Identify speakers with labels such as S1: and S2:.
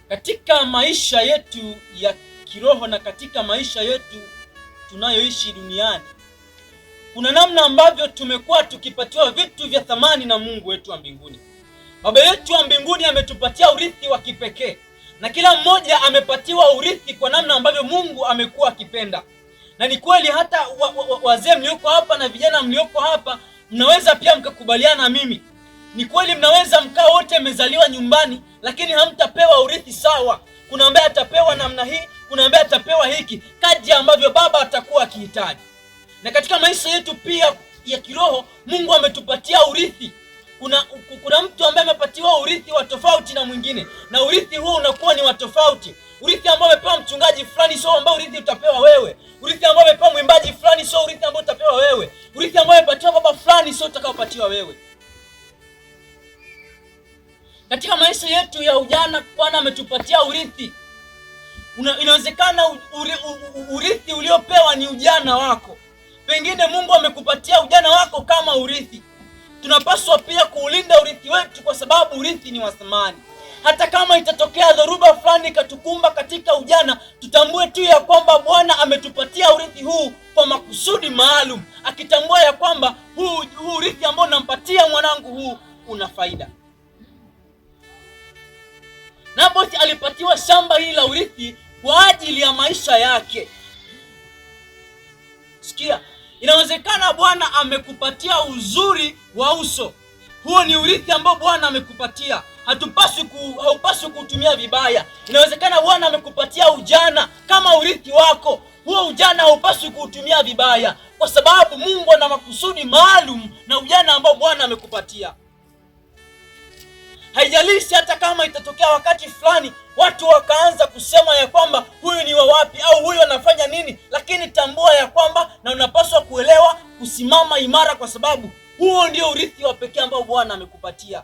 S1: Katika maisha yetu ya kiroho na katika maisha yetu tunayoishi duniani, kuna namna ambavyo tumekuwa tukipatiwa vitu vya thamani na Mungu wetu wa mbinguni. Baba yetu wa mbinguni ametupatia urithi wa kipekee, na kila mmoja amepatiwa urithi kwa namna ambavyo Mungu amekuwa akipenda. Na ni kweli hata wazee mlioko hapa na vijana mlioko hapa mnaweza pia mkakubaliana na mimi. Ni kweli mnaweza mkaa wote mmezaliwa nyumbani, lakini hamtapewa urithi sawa. Kuna ambaye atapewa namna hii, kuna ambaye atapewa hiki, kadri ambavyo baba atakuwa akihitaji. Na katika maisha yetu pia ya kiroho, Mungu ametupatia urithi. Kuna mtu ambaye amepatiwa urithi wa tofauti na mwingine, na urithi huo unakuwa ni wa tofauti. Urithi ambao amepewa mchungaji fulani sio ambao urithi utapewa wewe. Urithi ambao amepewa mwimbaji fulani sio urithi ambao utapewa wewe. Urithi ambao amepatiwa baba fulani sio utakaopatiwa wewe. Katika maisha yetu ya ujana, Bwana ametupatia urithi. Inawezekana urithi uliopewa ni ujana wako. Pengine Mungu amekupatia ujana wako kama urithi. Tunapaswa pia kuulinda urithi wetu, kwa sababu urithi ni wa thamani. Hata kama itatokea dhoruba fulani katukumba katika ujana, tutambue tu ya kwamba Bwana ametupatia urithi huu kwa makusudi maalum, akitambua ya kwamba huu urithi ambao nampatia mwanangu huu una faida. Nabothi alipatiwa shamba hili la urithi kwa ajili ya maisha yake. Sikia, inawezekana Bwana amekupatia uzuri wa uso. Huo ni urithi ambao Bwana amekupatia. Haupaswi kuutumia vibaya. Inawezekana Bwana amekupatia ujana kama urithi wako. Huo ujana haupaswi kuutumia vibaya, kwa sababu Mungu ana makusudi maalum na ujana ambao Bwana amekupatia. Haijalishi hata kama itatokea wakati fulani watu wakaanza kusema ya kwamba huyu ni wa wapi au huyu anafanya nini, lakini tambua ya kwamba na unapaswa kuelewa, kusimama imara, kwa sababu huo ndio urithi wa pekee ambao Bwana amekupatia.